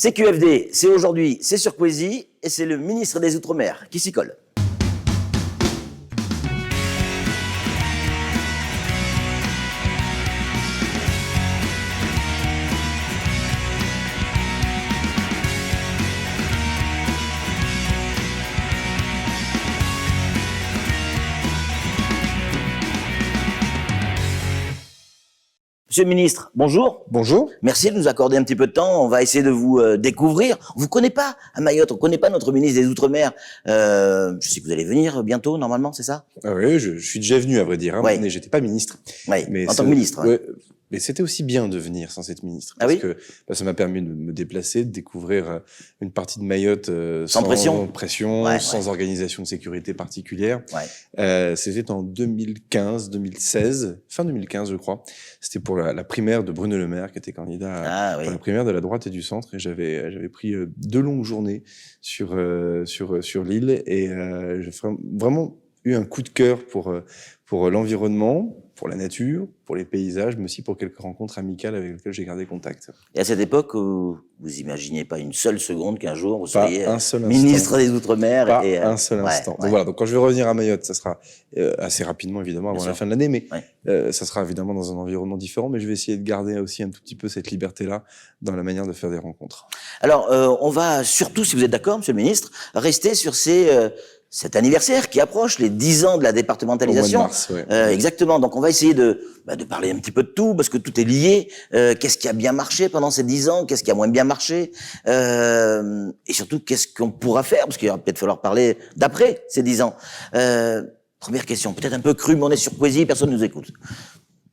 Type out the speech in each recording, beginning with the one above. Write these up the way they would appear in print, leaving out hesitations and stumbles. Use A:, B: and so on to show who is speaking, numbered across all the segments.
A: CQFD, c'est aujourd'hui, c'est sur Poésie, et c'est le ministre des Outre-mer qui s'y colle. Monsieur le ministre, bonjour.
B: Bonjour.
A: Merci de nous accorder un petit peu de temps. On va essayer de vous découvrir. On vous connaît pas à Mayotte, on connaît pas notre ministre des Outre-mer. Je sais que vous allez venir bientôt, normalement, c'est ça?
B: Ah oui, je suis déjà venu, à vrai dire, hein,
A: Ouais.
B: mais j'étais pas ministre.
A: Oui,
B: Mais
A: en tant que ministre.
B: Ouais, mais c'était aussi bien de venir sans être ministre.
A: Ah
B: parce
A: oui
B: que ça m'a permis de me déplacer, de découvrir une partie de Mayotte
A: Sans pression.
B: pression, sans
A: ouais.
B: organisation de sécurité particulière.
A: Ouais.
B: C'était en 2015, 2016, fin 2015 je crois. C'était pour la primaire de Bruno Le Maire qui était candidat pour la primaire de la droite et du centre. Et j'avais pris 2 longues journées sur l'île et j'ai vraiment eu un coup de cœur pour l'environnement, pour la nature, pour les paysages, mais aussi pour quelques rencontres amicales avec lesquelles j'ai gardé contact.
A: Et à cette époque, vous imaginiez pas une seule seconde qu'un jour vous
B: Pas
A: seriez
B: un seul
A: ministre
B: instant.
A: des Outre-mer.
B: Pas un seul instant.
A: Ouais.
B: Donc voilà, donc quand je vais revenir à Mayotte, ça sera assez rapidement, évidemment, avant la fin de l'année, mais ça sera évidemment dans un environnement différent, mais je vais essayer de garder aussi un tout petit peu cette liberté-là dans la manière de faire des rencontres.
A: Alors, on va surtout, si vous êtes d'accord, monsieur le ministre, rester sur cet anniversaire qui approche, les 10 ans de la départementalisation.
B: Au mois de mars, ouais.
A: Exactement. Donc, on va essayer de parler un petit peu de tout, parce que tout est lié. Qu'est-ce qui a bien marché pendant ces 10 ans? Qu'est-ce qui a moins bien marché? Et surtout, qu'est-ce qu'on pourra faire? Parce qu'il va peut-être falloir parler d'après ces 10 ans. Première question, peut-être un peu crue, mais on est sur Poésie, personne ne nous écoute.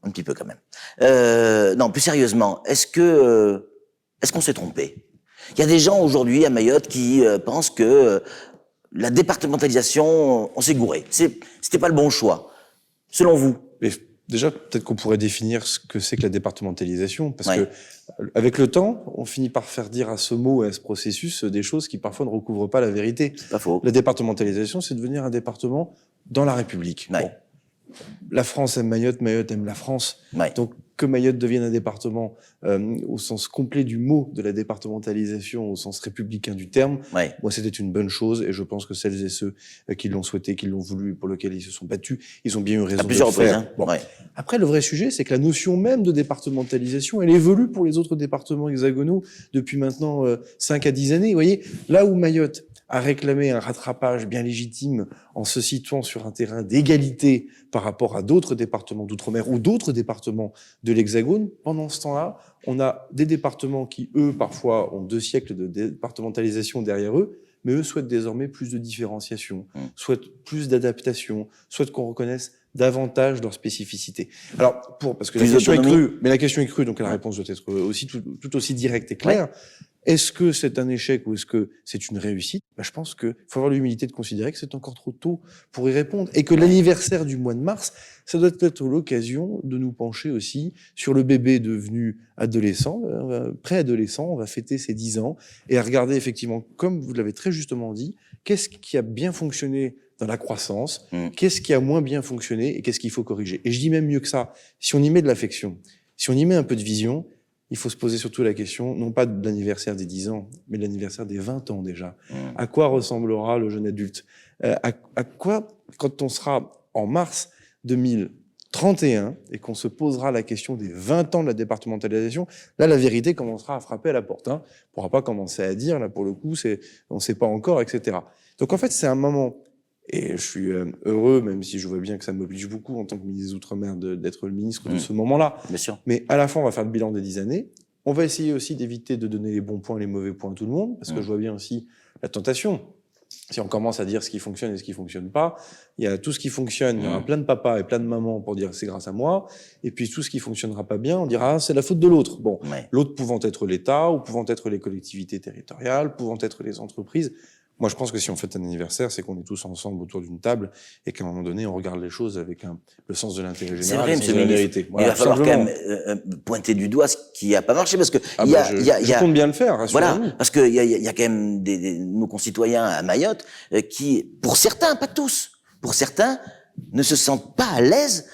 A: Un petit peu quand même. Non, plus sérieusement, est-ce qu'on s'est trompé? Il y a des gens aujourd'hui à Mayotte qui pensent que la départementalisation, on s'est gouré. C'était pas le bon choix. Selon vous?
B: Mais déjà, peut-être qu'on pourrait définir ce que c'est que la départementalisation, parce que avec le temps, on finit par faire dire à ce mot et à ce processus des choses qui parfois ne recouvrent pas la vérité.
A: C'est pas faux.
B: La départementalisation, c'est devenir un département dans la République.
A: Ouais.
B: Bon. La France aime Mayotte, Mayotte aime la France.
A: Ouais.
B: Donc, que Mayotte devienne un département au sens complet du mot de la départementalisation, au sens républicain du terme, moi, c'était une bonne chose. Et je pense que celles et ceux qui l'ont souhaité, qui l'ont voulu, pour lesquels ils se sont battus, ils ont bien eu raison de le faire.
A: Hein.
B: Bon. Après, le vrai sujet, c'est que la notion même de départementalisation, elle évolue pour les autres départements hexagonaux depuis maintenant 5 à 10 années. Vous voyez, là où Mayotte a réclamé un rattrapage bien légitime en se situant sur un terrain d'égalité par rapport à d'autres départements d'outre-mer ou d'autres départements de l'Hexagone. Pendant ce temps-là, on a des départements qui, eux, parfois, ont 2 siècles de départementalisation derrière eux, mais eux souhaitent désormais plus de différenciation, souhaitent plus d'adaptation, souhaitent qu'on reconnaisse davantage leurs spécificités. Alors, parce que la question est crue, mais la question est crue, donc la réponse doit être aussi tout aussi directe et claire. Est-ce que c'est un échec ou est-ce que c'est une réussite? Je pense qu'il faut avoir l'humilité de considérer que c'est encore trop tôt pour y répondre et que l'anniversaire du mois de mars, ça doit être l'occasion de nous pencher aussi sur le bébé devenu adolescent, préadolescent. On va fêter ses 10 ans et à regarder effectivement, comme vous l'avez très justement dit, qu'est-ce qui a bien fonctionné dans la croissance, qu'est-ce qui a moins bien fonctionné et qu'est-ce qu'il faut corriger. Et je dis même mieux que ça, si on y met de l'affection, si on y met un peu de vision, il faut se poser surtout la question, non pas de l'anniversaire des 10 ans, mais de l'anniversaire des 20 ans déjà. À quoi ressemblera le jeune adulte? À quoi, quand on sera en mars 2031 et qu'on se posera la question des 20 ans de la départementalisation, là, la vérité commencera à frapper à la porte. On ne pourra pas commencer à dire, là, pour le coup, on ne sait pas encore, etc. Donc, en fait, c'est un moment... Et je suis heureux, même si je vois bien que ça m'oblige beaucoup en tant que ministre des Outre-mer d'être le ministre de ce moment-là.
A: Bien sûr.
B: Mais à la fin, on va faire le bilan des 10 années. On va essayer aussi d'éviter de donner les bons points et les mauvais points à tout le monde, parce que je vois bien aussi la tentation. Si on commence à dire ce qui fonctionne et ce qui fonctionne pas, il y a tout ce qui fonctionne, il y aura plein de papas et plein de mamans pour dire c'est grâce à moi, et puis tout ce qui fonctionnera pas bien, on dira c'est la faute de l'autre. Bon, l'autre pouvant être l'État, ou pouvant être les collectivités territoriales, pouvant être les entreprises. Moi, je pense que si on fête un anniversaire, c'est qu'on est tous ensemble autour d'une table et qu'à un moment donné, on regarde les choses avec le sens de l'intérêt général.
A: C'est vrai,
B: le sens de la vérité.
A: Voilà, il va falloir quand même pointer du doigt ce qui a pas marché, parce que
B: je compte bien le faire.
A: Voilà, parce que il y a quand même nos concitoyens à Mayotte qui, pour certains, pas tous, pour certains, ne se sentent pas à l'aise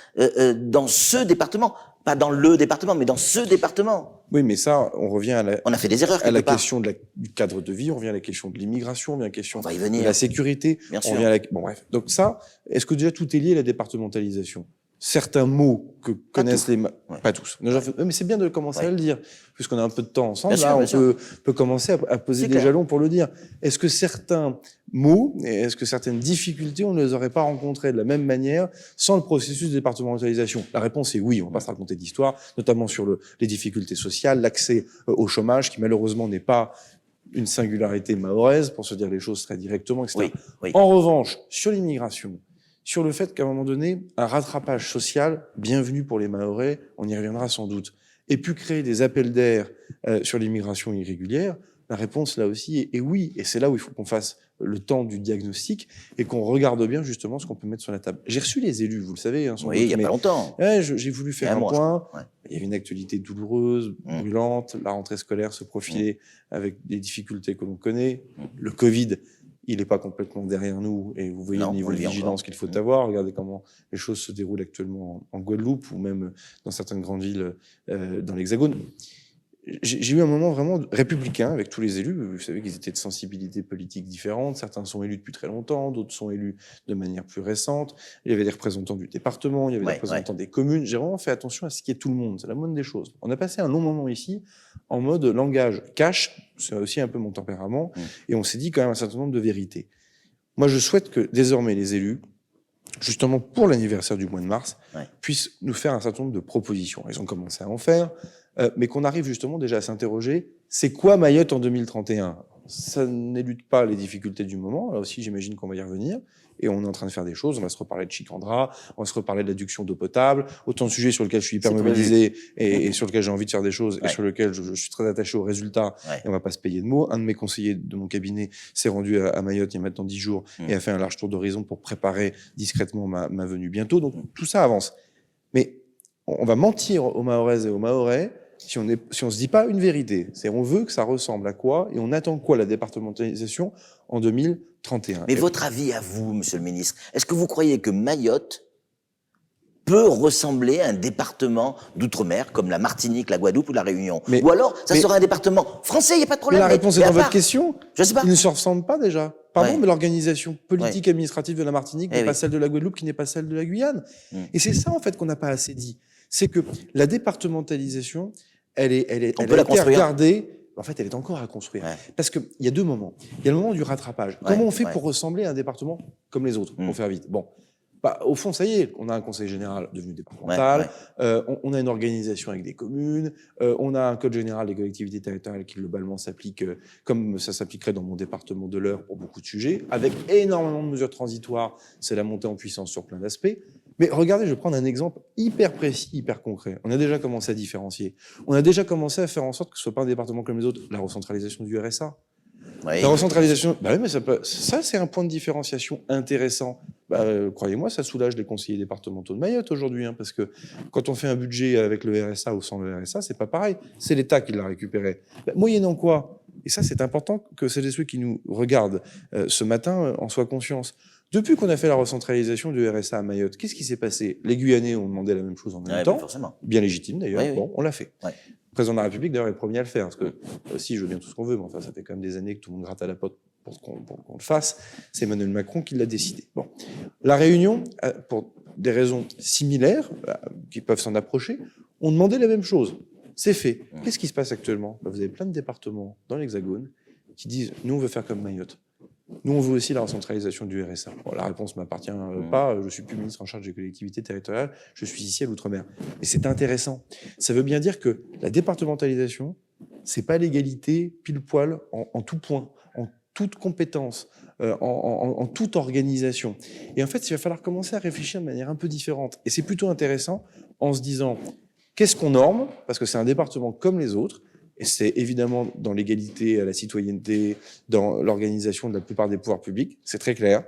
A: dans ce département. Pas dans le département, mais dans ce département.
B: Oui, mais ça, on revient
A: On a fait des erreurs
B: à la
A: quelque part.
B: question du cadre de vie, on revient à la question de l'immigration, on revient à la question
A: On va y
B: de
A: venir.
B: la sécurité.
A: Bien
B: on
A: sûr.
B: revient bon, bref. Donc ça, est-ce que déjà tout est lié à la départementalisation? Certains mots que connaissent les...
A: Ouais.
B: Pas tous. Mais c'est bien de commencer à le dire, puisqu'on a un peu de temps ensemble.
A: Bien
B: Là,
A: sûr,
B: on peut commencer à poser
A: C'est
B: des
A: clair.
B: jalons pour le dire. Est-ce que certains mots, et est-ce que certaines difficultés, on ne les aurait pas rencontrées de la même manière sans le processus de départementalisation? La réponse est oui. On va pas se raconter d'histoire, notamment sur les difficultés sociales, l'accès au chômage, qui malheureusement n'est pas une singularité mahoraise, pour se dire les choses très directement, etc.
A: Oui, oui.
B: En revanche, sur l'immigration, sur le fait qu'à un moment donné, un rattrapage social, bienvenu pour les Mahorais, on y reviendra sans doute, ait pu créer des appels d'air sur l'immigration irrégulière, la réponse là aussi est oui. Et c'est là où il faut qu'on fasse le temps du diagnostic et qu'on regarde bien justement ce qu'on peut mettre sur la table. J'ai reçu les élus, vous le savez. Sans
A: Oui,
B: doute,
A: il y a
B: mais
A: pas longtemps.
B: ouais, j'ai voulu faire un
A: mois,
B: point.
A: ouais.
B: Il y avait une actualité douloureuse, brûlante. La rentrée scolaire se profilait avec des difficultés que l'on connaît. Le Covid, il n'est pas complètement derrière nous. Et vous voyez
A: Non,
B: le niveau
A: on
B: de
A: le vit
B: vigilance
A: encore.
B: qu'il faut avoir. Regardez comment les choses se déroulent actuellement en Guadeloupe ou même dans certaines grandes villes dans l'Hexagone. J'ai eu un moment vraiment républicain avec tous les élus. Vous savez qu'ils étaient de sensibilités politiques différentes. Certains sont élus depuis très longtemps, d'autres sont élus de manière plus récente. Il y avait des représentants du département, il y avait des représentants des communes. J'ai vraiment fait attention à ce qui est tout le monde. C'est la moindre des choses. On a passé un long moment ici en mode langage cash. C'est aussi un peu mon tempérament. Et on s'est dit quand même un certain nombre de vérités. Moi, je souhaite que désormais les élus, justement pour l'anniversaire du mois de mars, puissent nous faire un certain nombre de propositions. Ils ont commencé à en faire. Mais qu'on arrive justement déjà à s'interroger, c'est quoi Mayotte en 2031? Ça n'élude pas les difficultés du moment, là aussi j'imagine qu'on va y revenir, et on est en train de faire des choses, on va se reparler de Chicandra, on va se reparler de l'adduction d'eau potable, autant de sujets sur lesquels je suis hyper mobilisé et sur lesquels j'ai envie de faire des choses et sur lesquels je suis très attaché aux résultats, et on va pas se payer de mots. Un de mes conseillers de mon cabinet s'est rendu à Mayotte il y a maintenant 10 jours et a fait un large tour d'horizon pour préparer discrètement ma venue bientôt, donc tout ça avance. Mais on va mentir aux Mahoraises et aux Mahorais si on se dit pas une vérité. C'est on veut que ça ressemble à quoi et on attend quoi la départementalisation en 2031.
A: Mais votre avis à vous, monsieur le ministre, est-ce que vous croyez que Mayotte peut ressembler à un département d'outre-mer comme la Martinique, la Guadeloupe ou la Réunion? Ou alors, ça sera un département français, il n'y a pas de problème.
B: La réponse est dans votre question.
A: Je sais pas.
B: Il ne se ressemble pas déjà. Pardon, mais l'organisation politique administrative de la Martinique n'est pas celle de la Guadeloupe, qui n'est pas celle de la Guyane. Et c'est ça, en fait, qu'on n'a pas assez dit. C'est que la départementalisation, elle a été regardée. En fait, elle est encore à construire. Parce qu'il y a deux moments. Il y a le moment du rattrapage. Comment on fait pour ressembler à un département comme les autres, pour faire vite? Bon. Bah, au fond, ça y est, on a un conseil général devenu départemental, on a une organisation avec des communes, on a un code général des collectivités territoriales qui globalement s'applique comme ça s'appliquerait dans mon département de l'Eure pour beaucoup de sujets, avec énormément de mesures transitoires, c'est la montée en puissance sur plein d'aspects. Mais regardez, je vais prendre un exemple hyper précis, hyper concret. On a déjà commencé à différencier. On a déjà commencé à faire en sorte que ce soit pas un département comme les autres, la recentralisation du RSA. La recentralisation, bah oui, mais ça c'est un point de différenciation intéressant. Croyez-moi, ça soulage les conseillers départementaux de Mayotte aujourd'hui, hein, parce que quand on fait un budget avec le RSA ou sans le RSA, c'est pas pareil. C'est l'État qui l'a récupéré. Moyennant quoi, et ça c'est important que celles et ceux qui nous regardent ce matin en soient conscients. Depuis qu'on a fait la recentralisation du RSA à Mayotte, qu'est-ce qui s'est passé? Les Guyanais ont demandé la même chose en même temps, bien légitime d'ailleurs. Bon, on l'a fait. Le président de la République, d'ailleurs, est le premier à le faire, parce que si je veux bien tout ce qu'on veut, mais enfin, ça fait quand même des années que tout le monde gratte à la pote pour qu'on le fasse. C'est Emmanuel Macron qui l'a décidé. Bon, la Réunion, pour des raisons similaires, qui peuvent s'en approcher, ont demandé la même chose. C'est fait. Qu'est-ce qui se passe actuellement? Vous avez plein de départements dans l'Hexagone qui disent « nous, on veut faire comme Mayotte ». Nous, on veut aussi la recentralisation du RSA. Bon, la réponse ne m'appartient pas. Je suis plus ministre en charge des collectivités territoriales. Je suis ici à l'Outre-mer. Mais c'est intéressant. Ça veut bien dire que la départementalisation, c'est pas l'égalité pile poil en tout point, en toute compétence, en toute organisation. Et en fait, il va falloir commencer à réfléchir de manière un peu différente. Et c'est plutôt intéressant en se disant qu'est-ce qu'on norme, parce que c'est un département comme les autres. Et c'est évidemment dans l'égalité à la citoyenneté, dans l'organisation de la plupart des pouvoirs publics, c'est très clair.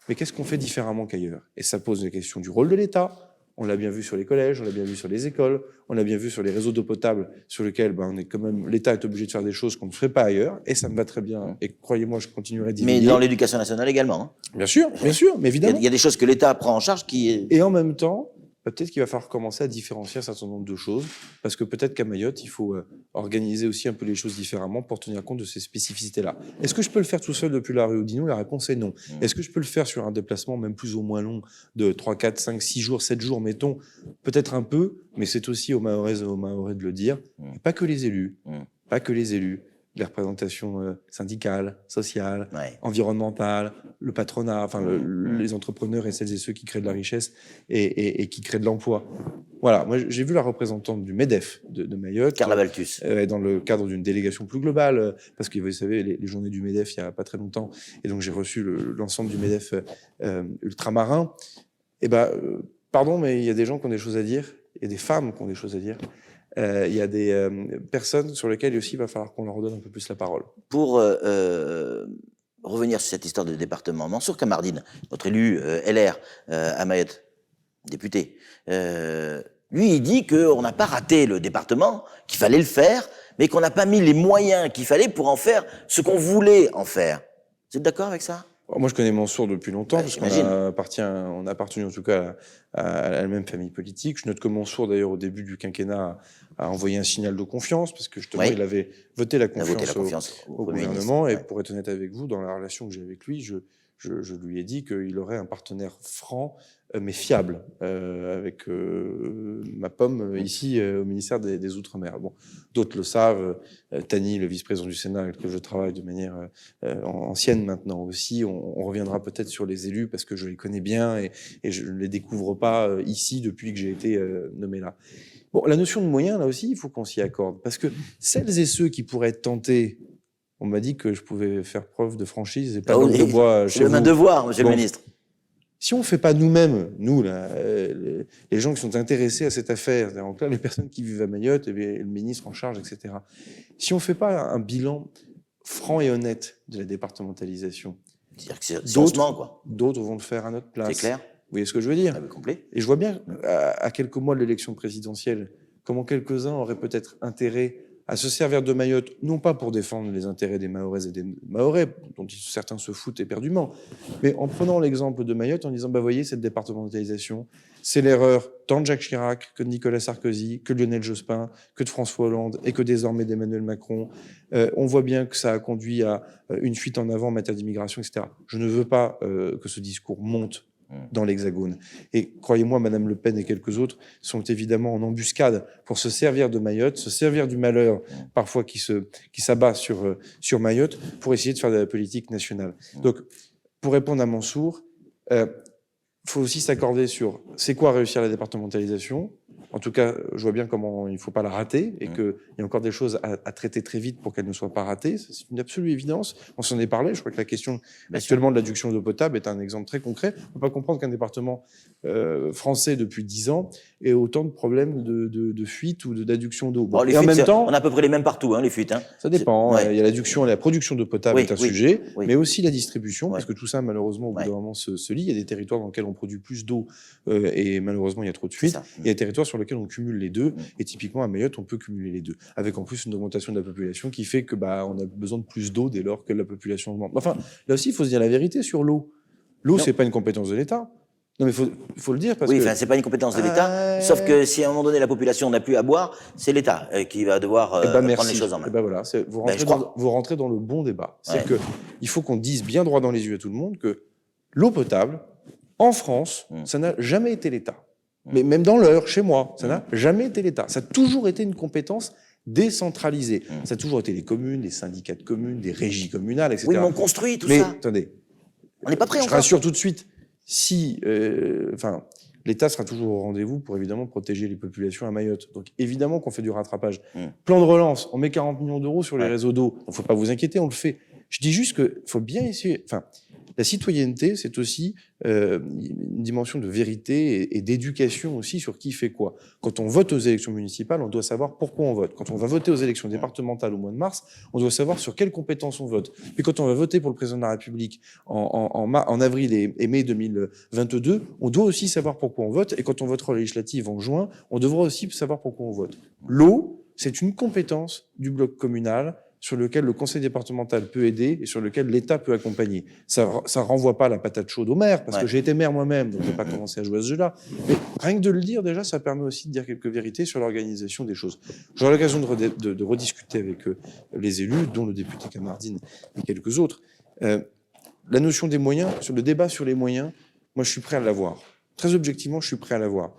B: Mais qu'est-ce qu'on fait différemment qu'ailleurs? Et ça pose la question du rôle de l'État. On l'a bien vu sur les collèges, on l'a bien vu sur les écoles, on l'a bien vu sur les réseaux d'eau potable, sur lesquels on est quand même, l'État est obligé de faire des choses qu'on ne ferait pas ailleurs. Et ça me va très bien. Et croyez-moi, je continuerai d'y
A: Mais dans l'éducation nationale également.
B: Bien sûr, mais évidemment.
A: Il y a des choses que l'État prend en charge qui...
B: Et en même temps, peut-être qu'il va falloir commencer à différencier un certain nombre de choses, parce que peut-être qu'à Mayotte, il faut organiser aussi un peu les choses différemment pour tenir compte de ces spécificités-là. Est-ce que je peux le faire tout seul depuis la rue Oudinot? La réponse est non. Est-ce que je peux le faire sur un déplacement même plus ou moins long de 3, 4, 5, 6 jours, 7 jours, mettons? Peut-être un peu, mais c'est aussi aux Mahoraises et aux Mahorais de le dire. Et pas que les élus, pas que les élus. Les représentations syndicales, sociales, environnementales, le patronat, enfin les entrepreneurs et celles et ceux qui créent de la richesse et qui créent de l'emploi. Voilà, moi j'ai vu la représentante du MEDEF de Mayotte,
A: Carla Balthus,
B: dans le cadre d'une délégation plus globale, parce que vous savez, les journées du MEDEF il y a pas très longtemps, et donc j'ai reçu l'ensemble du MEDEF ultramarin. Et pardon, mais il y a des gens qui ont des choses à dire, il y a des femmes qui ont des choses à dire. Il y a des personnes sur lesquelles aussi il va falloir qu'on leur redonne un peu plus la parole.
A: Pour revenir sur cette histoire de département, Mansour Kamardine, notre élu LR à Mayotte, député, lui il dit qu'on n'a pas raté le département, qu'il fallait le faire, mais qu'on n'a pas mis les moyens qu'il fallait pour en faire ce qu'on voulait en faire. Vous êtes d'accord avec ça?
B: Moi, je connais Mansour depuis longtemps, parce qu'on
A: j'imagine.
B: on a appartenu en tout cas à la même famille politique. Je note que Mansour, d'ailleurs, au début du quinquennat, a envoyé un signal de confiance, parce que justement, il avait voté la confiance au gouvernement. Et pour être honnête avec vous, dans la relation que j'ai avec lui, je lui ai dit qu'il aurait un partenaire franc, mais fiable, avec ma pomme ici au ministère des Outre-mer. Bon, d'autres le savent. Tani, le vice-président du Sénat, avec lequel je travaille de manière ancienne maintenant aussi. On reviendra peut-être sur les élus parce que je les connais bien et je ne les découvre pas ici depuis que j'ai été nommé là. Bon, la notion de moyens, là aussi, il faut qu'on s'y accorde, parce que celles et ceux qui pourraient être tentés. On m'a dit que je pouvais faire preuve de franchise et pas de bois chez vous.
A: C'est un devoir, monsieur le ministre.
B: Si on ne fait pas nous-mêmes, nous, là, les gens qui sont intéressés à cette affaire, donc là, les personnes qui vivent à Mayotte, et le ministre en charge, etc. Si on ne fait pas un bilan franc et honnête de la départementalisation,
A: c'est-à-dire que c'est sensement, quoi.
B: D'autres vont le faire à notre place.
A: C'est clair.
B: Vous voyez ce que je veux dire?
A: Complet.
B: Et je vois bien, à quelques mois de l'élection présidentielle, comment quelques-uns auraient peut-être intérêt à se servir de Mayotte, non pas pour défendre les intérêts des Mahoraises et des Mahorais, dont certains se foutent éperdument, mais en prenant l'exemple de Mayotte, en disant, voyez, cette départementalisation, c'est l'erreur tant de Jacques Chirac, que de Nicolas Sarkozy, que de Lionel Jospin, que de François Hollande, et que désormais d'Emmanuel Macron. On voit bien que ça a conduit à une fuite en avant en matière d'immigration, etc. Je ne veux pas que ce discours monte dans l'Hexagone. Et croyez-moi, Madame Le Pen et quelques autres sont évidemment en embuscade pour se servir de Mayotte, se servir du malheur parfois qui s'abat sur Mayotte pour essayer de faire de la politique nationale. Donc, pour répondre à Mansour, faut aussi s'accorder sur c'est quoi réussir la départementalisation. En tout cas, je vois bien comment il ne faut pas la rater et qu'il y a encore des choses à traiter très vite pour qu'elle ne soit pas ratée. C'est une absolue évidence. On s'en est parlé. Je crois que la question actuellement de l'adduction d'eau potable est un exemple très concret. On ne peut pas comprendre qu'un département français depuis 10 ans ait autant de problèmes de fuite ou d'adduction d'eau.
A: Bon, et en même temps, on a à peu près les mêmes partout, les fuites.
B: Ça dépend. Il y a l'adduction et la production d'eau potable est un sujet, mais aussi la distribution, parce que tout ça, malheureusement, au bout d'un moment se lie. Il y a des territoires dans lesquels on produit plus d'eau et malheureusement, il y a trop de fuites. Il y a des territoires sur lesquels on cumule les deux, et typiquement à Mayotte, on peut cumuler les deux, avec en plus une augmentation de la population qui fait que on a besoin de plus d'eau dès lors que la population augmente. Enfin, là aussi, il faut se dire la vérité sur l'eau. L'eau, c'est pas une compétence de l'État. Non, mais faut le dire parce que
A: c'est pas une compétence de l'État. Sauf que si à un moment donné la population n'a plus à boire, c'est l'État qui va devoir prendre les choses en main.
B: Voilà, vous rentrez dans le bon débat. C'est que il faut qu'on dise bien droit dans les yeux à tout le monde que l'eau potable en France, ça n'a jamais été l'État. Mais même dans l'Eure, chez moi, ça n'a jamais été l'État. Ça a toujours été une compétence décentralisée. Ça a toujours été les communes, les syndicats de communes, des régies communales, etc.
A: Oui, mais on construit tout ça.
B: Mais attendez,
A: on n'est pas prêt encore.
B: Je rassure tout de suite. Si, l'État sera toujours au rendez-vous pour évidemment protéger les populations à Mayotte. Donc évidemment qu'on fait du rattrapage. Plan de relance, on met 40 millions d'euros sur les réseaux d'eau. Il ne faut pas vous inquiéter, on le fait. Je dis juste qu'il faut bien essayer. La citoyenneté, c'est aussi une dimension de vérité et d'éducation aussi sur qui fait quoi. Quand on vote aux élections municipales, on doit savoir pourquoi on vote. Quand on va voter aux élections départementales au mois de mars, on doit savoir sur quelles compétences on vote. Puis quand on va voter pour le président de la République en avril et mai 2022, on doit aussi savoir pourquoi on vote. Et quand on votera aux législatives en juin, on devra aussi savoir pourquoi on vote. L'eau, c'est une compétence du bloc communal sur lequel le conseil départemental peut aider et sur lequel l'État peut accompagner. Ça renvoie pas la patate chaude au maire, parce que j'ai été maire moi-même, donc je vais pas commencer à jouer à ce jeu-là. Mais rien que de le dire, déjà, ça permet aussi de dire quelques vérités sur l'organisation des choses. J'aurai l'occasion de rediscuter avec les élus, dont le député Kamardine et quelques autres. La notion des moyens, sur le débat sur les moyens, moi, je suis prêt à l'avoir. Très objectivement, je suis prêt à l'avoir.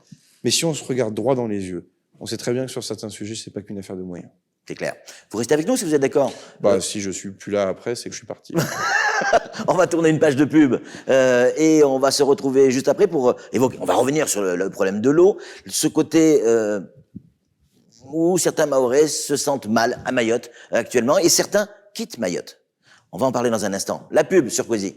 B: Mais si on se regarde droit dans les yeux, on sait très bien que sur certains sujets, c'est pas qu'une affaire de moyens.
A: C'est clair. Vous restez avec nous si vous êtes d'accord.
B: Si je suis plus là après, c'est que je suis parti.
A: On va tourner une page de pub et on va se retrouver juste après pour évoquer. On va revenir sur le problème de l'eau, ce côté où certains Mahorais se sentent mal à Mayotte actuellement et certains quittent Mayotte. On va en parler dans un instant. La pub sur Cauzy.